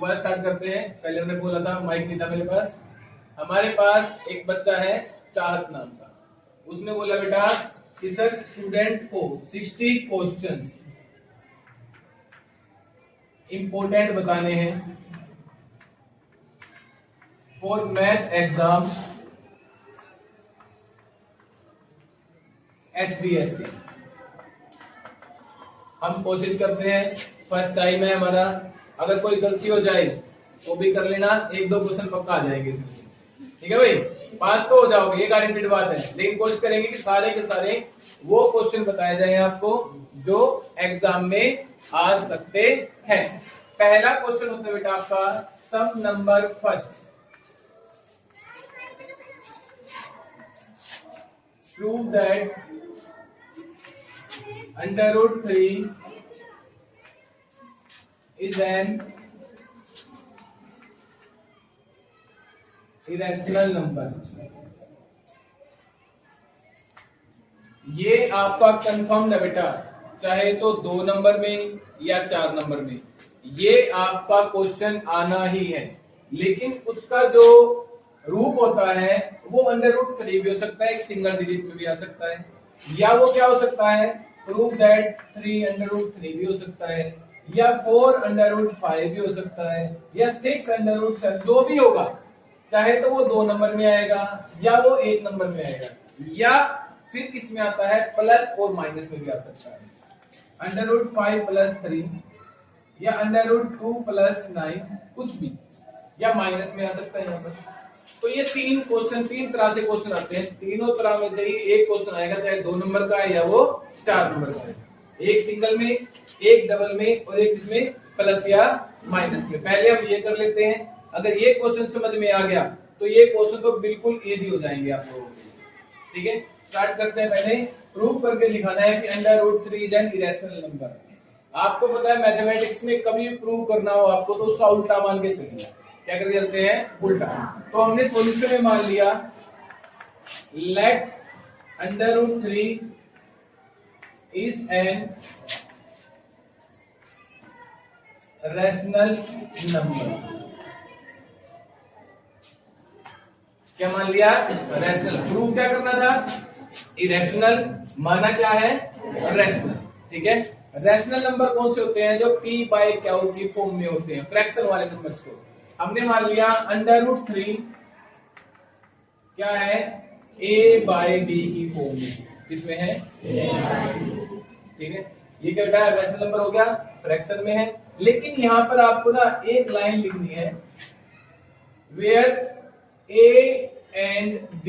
दोबारा स्टार्ट करते हैं। पहले हमने बोला था, माइक नहीं था मेरे पास। हमारे पास एक बच्चा है चाहत नाम का, उसने बोला बेटा इस स्टूडेंट को 60 क्वेश्चंस इंपोर्टेंट बताने हैं फॉर मैथ एग्जाम HBSC। हम कोशिश करते हैं, फर्स्ट टाइम है हमारा, अगर कोई गलती हो जाए तो भी कर लेना, 1-2 क्वेश्चन पक्का आ जाएंगे इसमें से, ठीक है भाई। पास तो हो जाओगे, ये गारंटीड बात है, लेकिन कोशिश करेंगे कि सारे के सारे वो क्वेश्चन बताए जाएं आपको जो एग्जाम में आ सकते हैं। पहला क्वेश्चन होता है बेटा आपका some number first, prove that √3 is an irrational number। ये आपका कंफर्म है बेटा, चाहे तो 2 नंबर में या 4 नंबर में, ये आपका क्वेश्चन आना ही है। लेकिन उसका जो रूप होता है वो √3 भी हो सकता है, एक सिंगल डिजिट में भी आ सकता है, या वो क्या हो सकता है, प्रूव दैट 3 √3 भी हो सकता है, या 4 √5 भी हो सकता है, या 6 √7, जो भी होगा, चाहे तो वो 2 नंबर में आएगा या वो 1 नंबर में आएगा, या फिर किसमें आता है प्लस और माइनस में भी आ सकता है, √5 + 3 या √2 + 9, कुछ भी, या माइनस में आ सकता है यहाँ पर। तो ये 3 क्वेश्चन, 3 तरह से क्वेश्चन आते हैं, तीनों तरह में से ही एक क्वेश्चन आएगा, चाहे 2 नंबर का है या वो 4 नंबर का है, एक सिंगल में, एक डबल में, और एक इसमें प्लस या माइनस में। पहले हम ये कर लेते हैं, अगर ये क्वेश्चन समझ में आ गया तो ये क्वेश्चन तो बिल्कुल इजी हो जाएंगे आप लोगों के लिए, ठीक है। स्टार्ट करते हैं। पहले प्रूव करके दिखाना है कि √3 इज एन इरेशनल नंबर। आपको पता है मैथमेटिक्स में कभी भी प्रूव करना हो आपको तो उसका उल्टा मान के चलिए, क्या करके चलते हैं, उल्टा। तो हमने सॉल्यूशन में मान लिया let √3 is an rational number. क्या मान लिया, रैशनल। प्रूव क्या करना था, इरेशनल, माना क्या है, रैशनल, ठीक है। रैशनल नंबर कौन से होते हैं, जो p/q की फॉर्म में होते हैं, फ्रैक्शन वाले नंबर्स को। हमने मान लिया √3 क्या है, a/b की फॉर्म में, किसमें है, ठीक है। ये क्या बेटा रैशनल नंबर हो गया, फ्रैक्शन में है। लेकिन यहां पर आपको ना एक लाइन लिखनी है, where a and b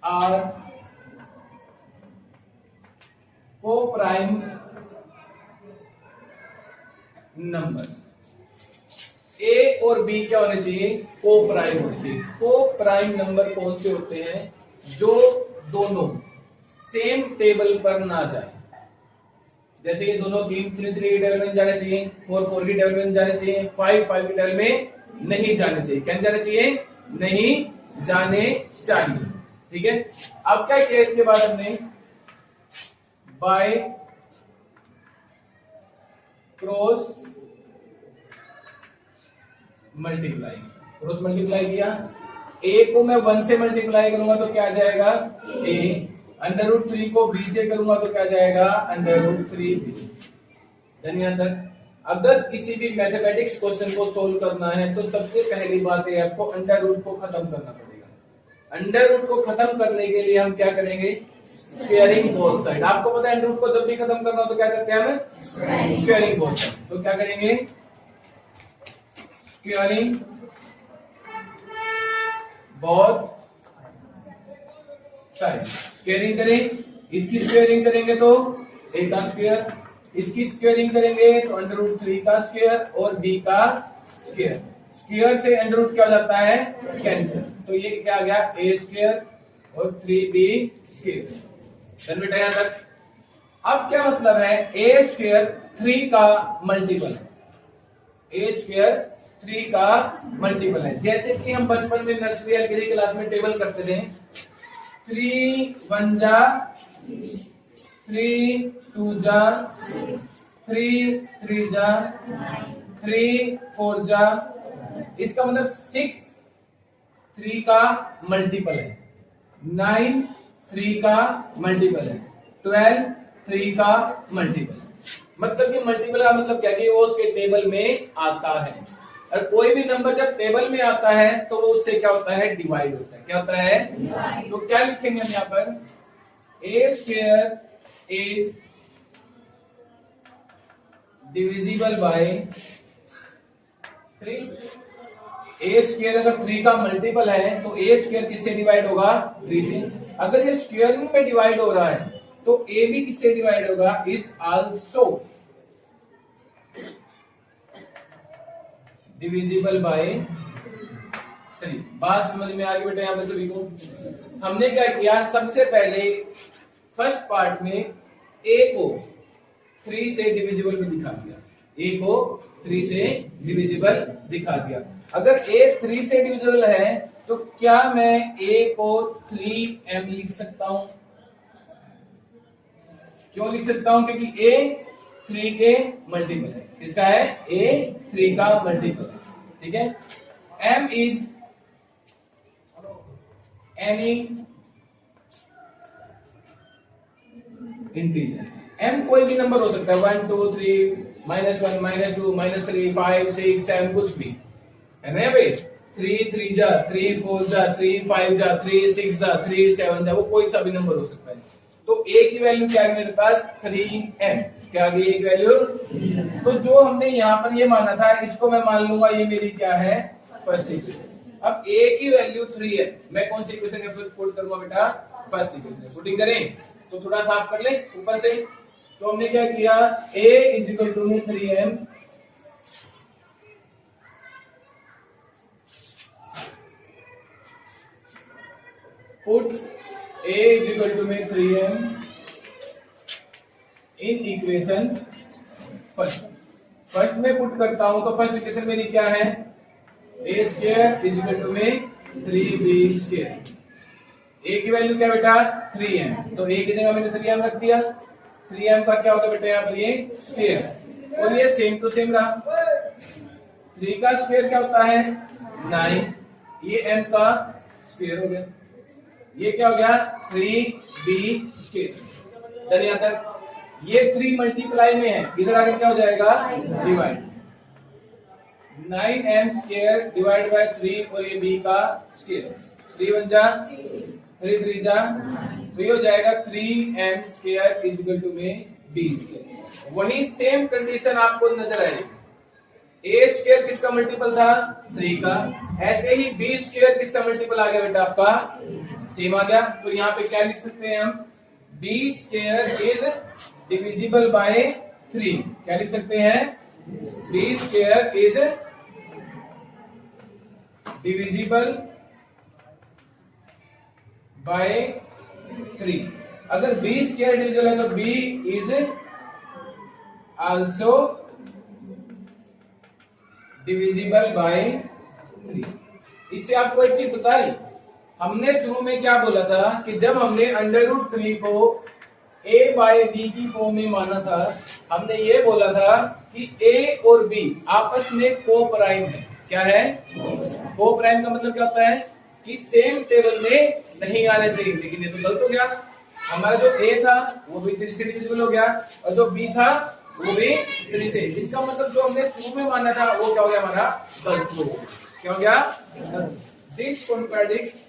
are co-prime numbers। a और b क्या होने चाहिए, को-प्राइम होने चाहिए। को-प्राइम नंबर कौन से होते हैं, जो दोनों सेम टेबल पर ना जाए। जैसे ये दोनों 3 की टेबल में जाने चाहिए, 4 की टेबल में जाने चाहिए, 5 की टेबल में नहीं जाने चाहिए। क्या जाने चाहिए, नहीं जाने चाहिए, ठीक है। अब क्या किया इसके बाद हमने बाय क्रॉस मल्टीप्लाई किया। a को मैं 1 से मल्टीप्लाई करूंगा तो क्या जाएगा, a। √3 को b से करूंगा तो क्या जाएगा, √3b। धन्यवाद। अगर किसी भी मैथमेटिक्स क्वेश्चन को सोल्व करना है तो सबसे पहली बात है आपको √ को खत्म करना पड़ेगा। √ को खत्म करने के लिए हम क्या करेंगे, स्क्वायरिंग बोथ साइड। आपको पता है √ को जब भी खत्म करना हो तो क्या करते हैं हम, स्क्वायरिंग बोथ साइड। तो क्या करेंगे, स्क्वायरिंग बोथ साइड। स्क्वायरिंग करें, इसकी स्क्वायरिंग करेंगे तो a का स्क्वायर, इसकी स्क्वायरिंग करेंगे तो √3 का स्क्वायर और b का स्क्वायर। स्क्वायर से √ क्या हो जाता है, कैंसिल। तो ये क्या आ गया, a² और 3b²। डन बेटा यहां तक। अब क्या मतलब है, a² 3 का मल्टीपल, a² 3 का मल्टीपल है। जैसे कि हम बचपन में नर्सरी एलकेजी क्लास में टेबल करते थे, 3 1 जा 3 2 जा 3 3 जा 3 4 जा, इसका मतलब 6 3 का मल्टीपल है, 9 3 का मल्टीपल है, 12 3 का मल्टीपल है। मतलब कि मल्टीपल का मतलब क्या कि वो उसके टेबल में आता है। और कोई भी नंबर जब टेबल में आता है तो वो उससे क्या होता है, डिवाइड होता है। क्या होता है? तो क्या लिखेंगे हम यहाँ पर, A square is divisible by 3। A square अगर 3 का मल्टीपल है तो ए स्क्वायर किससे डिवाइड होगा, 3 से। अगर ये स्क्वायरिंग में डिवाइड हो रहा है तो ए भी किससे डिवाइड होगा, इज आल्सो डिविजिबल बाय 3। बात समझ में आ गई बेटा यहाँ पे सभी को? हमने क्या किया, सबसे पहले फर्स्ट पार्ट में ए को 3 से डिविजिबल में दिखा दिया, ए को 3 से डिविजिबल दिखा दिया। अगर ए 3 से डिविजिबल है तो क्या मैं ए को 3m लिख सकता हूं? क्यों लिख सकता हूं? क्योंकि ए 3 के मल्टीपल है। किसका है? ए 3 का मल्टीपल। ठीक है, m is any integer. m कोई भी नंबर हो सकता है, 1 2 3 -1 -2 -3 5 6 7 कुछ भी है ना भाई। 3 3 जा 3 4 जा 3 5 जा 3 6 जा 3 7 जा, वो कोई सा भी नंबर हो सकता है। तो a की वैल्यू क्या है मेरे पास, 3m। क्या आ गई a की वैल्यू? तो जो हमने यहाँ पर ये माना था इसको मैं मान लूंगा ये मेरी क्या है, फर्स्ट इक्वेशन। अब a की वैल्यू 3 है, मैं कौन सी इक्वेशन में पुट करूंगा बेटा, फर्स्ट इक्वेशन। पुटिंग करें तो थोड़ा साफ कर ले ऊपर से। तो हमने क्या किया, a is equal to 3m put a is equal to 3m in equation first. First में पुट करता हूं तो फर्स्ट इक्वेशन मेरी क्या है, a square is equal to 3b square. a की वैल्यू क्या बेटा, 3m। तो a की जगह मैंने 3m रख दिया। 3m का क्या होगा बेटा यहाँ पर, ये स्क्वायर, और ये सेम टू सेम रहा। 3 का स्क्वायर क्या होता है, 9। ये m का स्क्वायर हो गया। ये क्या हो गया, 3b स्क्वायर। डन यहाँ तक? ये 3 मल्टीप्लाई में है, इधर आकर क्या हो जाएगा, divide. 9m square divide by 3, और ये b का स्क्वायर। 3 1 जा 3 3 जा, तो ये हो जाएगा 3m square is equal to में b स्क्वायर। वही सेम कंडीशन आपको नजर आएगी। a स्क्वायर किसका मल्टीपल था, 3 का। ऐसे ही b स्क्वायर किसका मल्टीपल आ गया बेटा, आपका सेम आ गया। तो यहाँ पे क्या लिख सकते हैं हम, b square is divisible by 3। क्या लिख सकते हैं, b square is divisible by 3। अगर b स्क्वायर डिविजिबल है तो b is also divisible by 3। इससे आपको एक चीज बताई, हमने शुरू में क्या बोला था कि जब हमने √3 को a बाय b की फॉर्म में माना था, हमने ये बोला था कि a और b आपस में को प्राइम है। क्या है, को प्राइम का मतलब क्या होता है कि सेम टेबल में नहीं आने चाहिए। लेकिन ये तो गलत हो गया, हमारा जो a था वो भी 3 से डिविजिबल हो गया, और जो b था वो भी 3 से। इसका मतलब जो हमने शुरू में माना था वो क्या हो गया, हमारा गलत हो गया। क्या हो गया, दिस कॉन्ट्राडिक्ट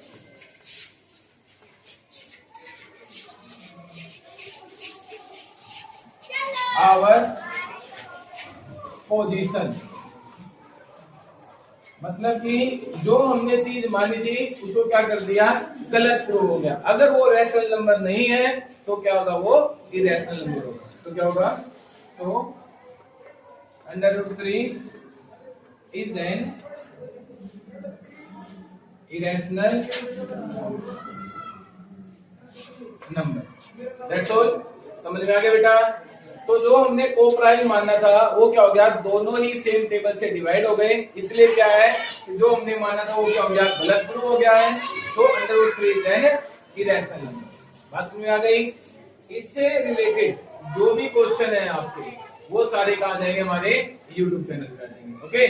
आवर पोजीशन। मतलब कि जो हमने चीज मानी थी उसको क्या कर दिया, गलत प्रूव हो गया। अगर वो रैशनल नंबर नहीं है तो क्या होगा, वो इरेशनल नंबर होगा। तो क्या होगा, तो √3 is an irrational number. That's all. समझ में आ गया बेटा? तो जो हमने को प्राइम माना था वो क्या हो गया, दोनों ही सेम टेबल से डिवाइड हो गए। इसलिए क्या है, जो हमने माना था वो क्या हो गया, गलत प्रूव हो गया है। तो √3 है इरेशनल नंबर। बात समझ में आ गई? इससे रिलेटेड जो भी क्वेश्चन है आपके, वो सारे कहा जाएंगे हमारे यूट्यूब चैनल पे आ जाएंगे। Okay,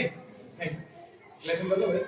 thank you. लेसन कर लो भाई।